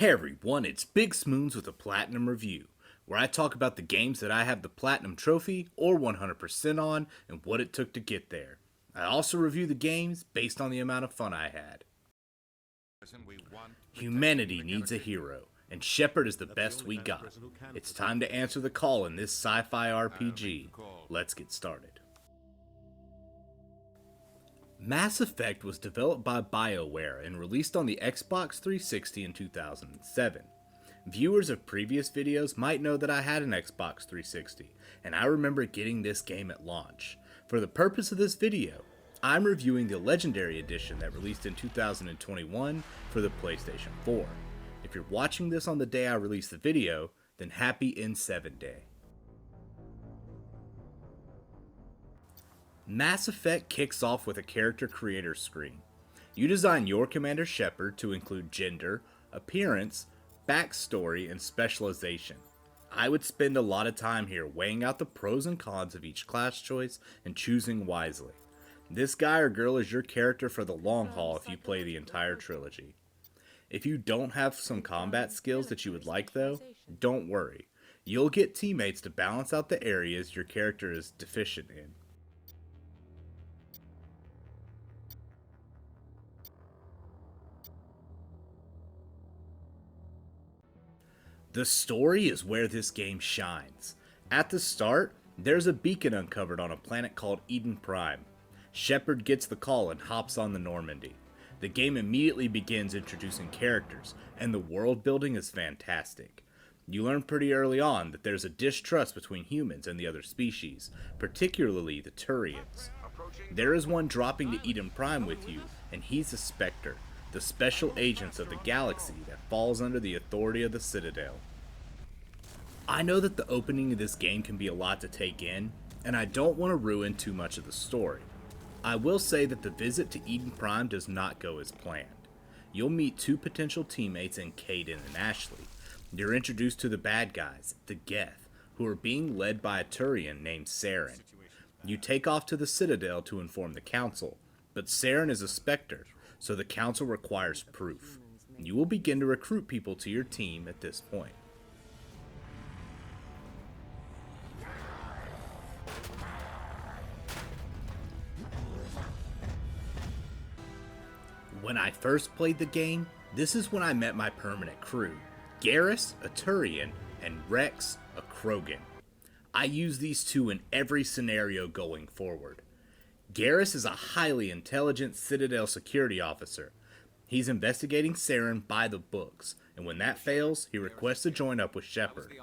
Hey everyone, it's BigSmoons with a Platinum Review, where I talk about the games that I have the Platinum Trophy or 100% on and what it took to get there. I also review the games based on the amount of fun I had. Humanity needs a hero, and Shepard is the best we got. It's time to answer the call in this sci-fi RPG. Let's get started. Mass Effect was developed by BioWare and released on the Xbox 360 in 2007. Viewers of previous videos might know that I had an Xbox 360, and I remember getting this game at launch. For the purpose of this video, I'm reviewing the Legendary Edition that released in 2021 for the PlayStation 4. If you're watching this on the day I released the video, then happy N7 Day. Mass Effect kicks off with a character creator screen. You design your Commander Shepard to include gender, appearance, backstory, and specialization. I would spend a lot of time here weighing out the pros and cons of each class choice and choosing wisely. This guy or girl is your character for the long haul if you play the entire trilogy. If you don't have some combat skills that you would like though, don't worry. You'll get teammates to balance out the areas your character is deficient in. The story is where this game shines. At the start, there's a beacon uncovered on a planet called Eden Prime. Shepard gets the call and hops on the Normandy. The game immediately begins introducing characters, and the world building is fantastic. You learn pretty early on that there's a distrust between humans and the other species, particularly the Turians. There is one dropping to Eden Prime with you, and he's a Spectre, the special agents of the galaxy that falls under the authority of the Citadel. I know that the opening of this game can be a lot to take in, and I don't want to ruin too much of the story. I will say that the visit to Eden Prime does not go as planned. You'll meet two potential teammates in Kaidan and Ashley. You're introduced to the bad guys, the Geth, who are being led by a Turian named Saren. You take off to the Citadel to inform the Council, but Saren is a Spectre, so the Council requires proof. You will begin to recruit people to your team at this point. When I first played the game, this is when I met my permanent crew, Garrus, a Turian, and Rex, a Krogan. I use these two in every scenario going forward. Garrus is a highly intelligent Citadel security officer. He's investigating Saren by the books, and when that fails, he requests to join up with Shepard.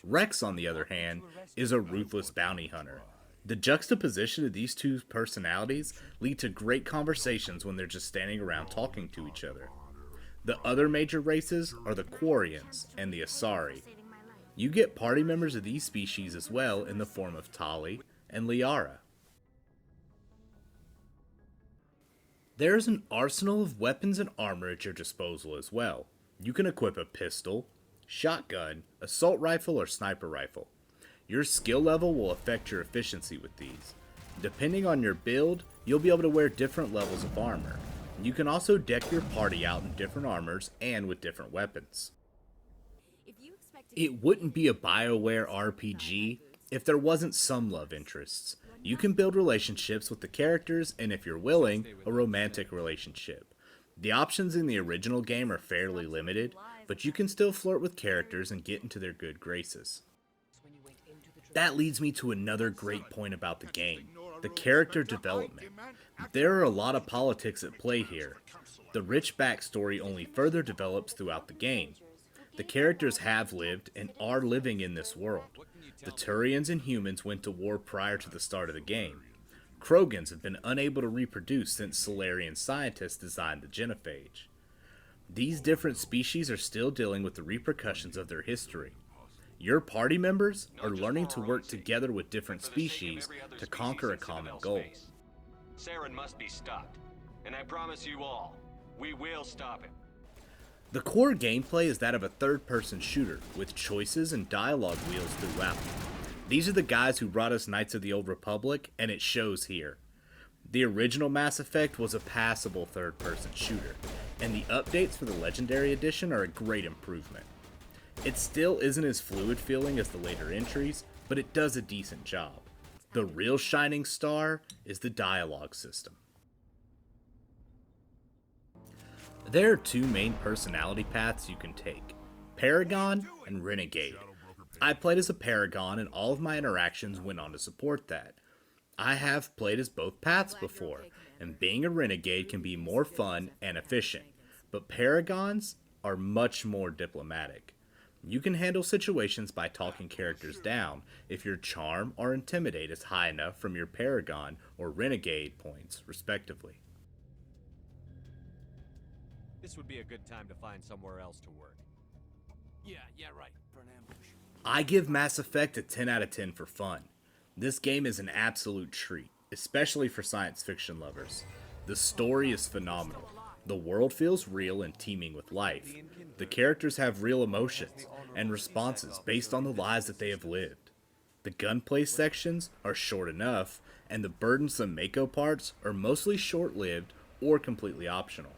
Rex, on the other hand, is a ruthless bounty hunter. The juxtaposition of these two personalities lead to great conversations when they're just standing around talking to each other. The other major races are the Quarians and the Asari. You get party members of these species as well in the form of Tali and Liara. There's an arsenal of weapons and armor at your disposal as well. You can equip a pistol, shotgun, assault rifle, or sniper rifle. Your skill level will affect your efficiency with these. Depending on your build, you'll be able to wear different levels of armor. You can also deck your party out in different armors and with different weapons. It wouldn't be a BioWare RPG if there wasn't some love interests. You can build relationships with the characters, and if you're willing, a romantic relationship. The options in the original game are fairly limited, but you can still flirt with characters and get into their good graces. That leads me to another great point about the game, the character development. There are a lot of politics at play here. The rich backstory only further develops throughout the game. The characters have lived and are living in this world. The Turians and humans went to war prior to the start of the game. Krogans have been unable to reproduce since Solarian scientists designed the genophage. These different species are still dealing with the repercussions of their history. Your party members are learning to work together with different species to conquer a common goal. Saren must be stopped, and I promise you all, we will stop him. The core gameplay is that of a third-person shooter, with choices and dialogue wheels throughout. These are the guys who brought us Knights of the Old Republic, and it shows here. The original Mass Effect was a passable third-person shooter. and the updates for the Legendary Edition are a great improvement. It still isn't as fluid feeling as the later entries, but it does a decent job. The real shining star is the dialogue system. There are two main personality paths you can take, Paragon and Renegade. I played as a Paragon and all of my interactions went on to support that. I have played as both paths before, and being a Renegade can be more fun and efficient, but Paragons are much more diplomatic. You can handle situations by talking characters down if your Charm or Intimidate is high enough from your Paragon or Renegade points, respectively. This would be a good time to find somewhere else to work. Yeah, right. For an ambush. I give Mass Effect a 10 out of 10 for fun. This game is an absolute treat, especially for science fiction lovers. The story is phenomenal. The world feels real and teeming with life. The characters have real emotions and responses based on the lives that they have lived. The gunplay sections are short enough, and the burdensome Mako parts are mostly short-lived or completely optional.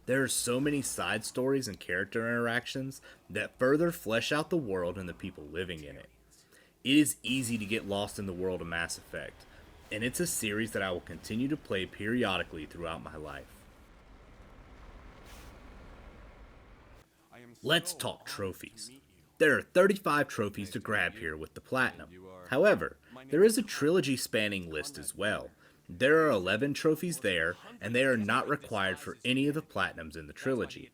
There are so many side stories and character interactions that further flesh out the world and the people living in it. It is easy to get lost in the world of Mass Effect, and it's a series that I will continue to play periodically throughout my life. Let's talk trophies. There are 35 trophies to grab here with the Platinum. However, there is a trilogy spanning list as well. There are 11 trophies there, and they are not required for any of the Platinums in the trilogy.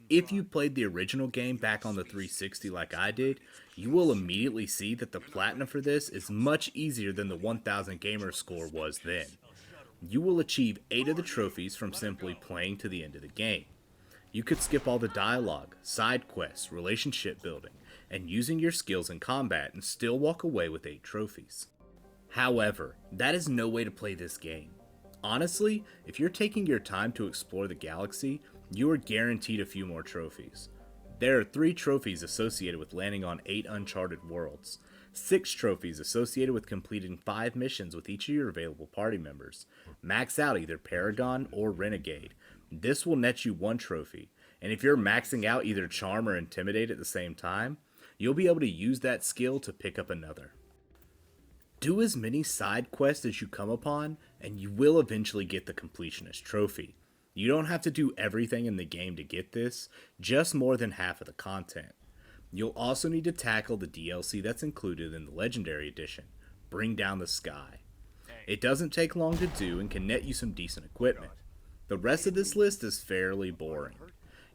If you played the original game back on the 360 like I did, you will immediately see that the Platinum for this is much easier than the 1000 gamer score was then. You will achieve 8 of the trophies from simply playing to the end of the game. You could skip all the dialogue, side quests, relationship building, and using your skills in combat and still walk away with 8 trophies. However, that is no way to play this game. Honestly, if you're taking your time to explore the galaxy, you are guaranteed a few more trophies. There are 3 trophies associated with landing on 8 uncharted worlds, 6 trophies associated with completing 5 missions with each of your available party members. Max out either Paragon or Renegade. This will net you 1 trophy, and if you're maxing out either Charm or Intimidate at the same time, you'll be able to use that skill to pick up another. Do as many side quests as you come upon, and you will eventually get the Completionist trophy. You don't have to do everything in the game to get this, just more than half of the content. You'll also need to tackle the DLC that's included in the Legendary Edition, Bring Down the Sky. It doesn't take long to do and can net you some decent equipment. The rest of this list is fairly boring.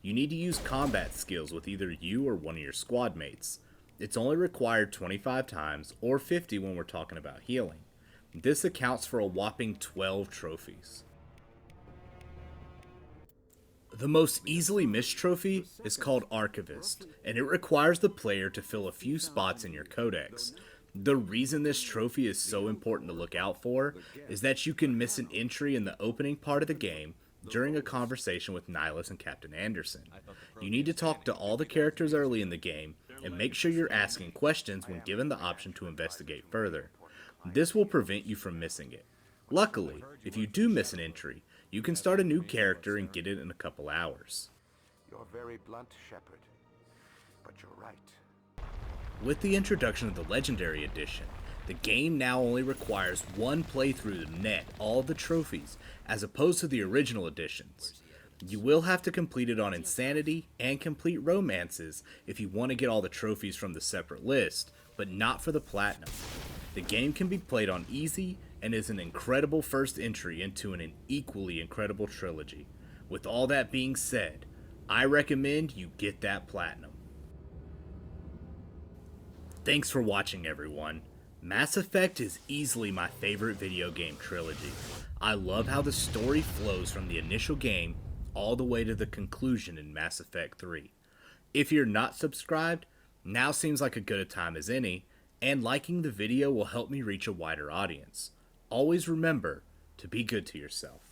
You need to use combat skills with either you or one of your squad mates. It's only required 25 times, or 50 when we're talking about healing. This accounts for a whopping 12 trophies. The most easily missed trophy is called Archivist, and it requires the player to fill a few spots in your codex. The reason this trophy is so important to look out for is that you can miss an entry in the opening part of the game during a conversation with Nihilus and Captain Anderson. You need to talk to all the characters early in the game and make sure you're asking questions when given the option to investigate further. This will prevent you from missing it. Luckily, if you do miss an entry, you can start a new character and get it in a couple hours. You're very blunt, Shepard, but you're right. With the introduction of the Legendary Edition, the game now only requires 1 playthrough to net all the trophies, as opposed to the original editions. You will have to complete it on Insanity and complete Romances if you want to get all the trophies from the separate list, but not for the Platinum. The game can be played on Easy and is an incredible first entry into an equally incredible trilogy. With all that being said, I recommend you get that Platinum. Thanks for watching, everyone. Mass Effect is easily my favorite video game trilogy. I love how the story flows from the initial game all the way to the conclusion in Mass Effect 3. If you're not subscribed, now seems like a good a time as any, and liking the video will help me reach a wider audience. Always remember to be good to yourself.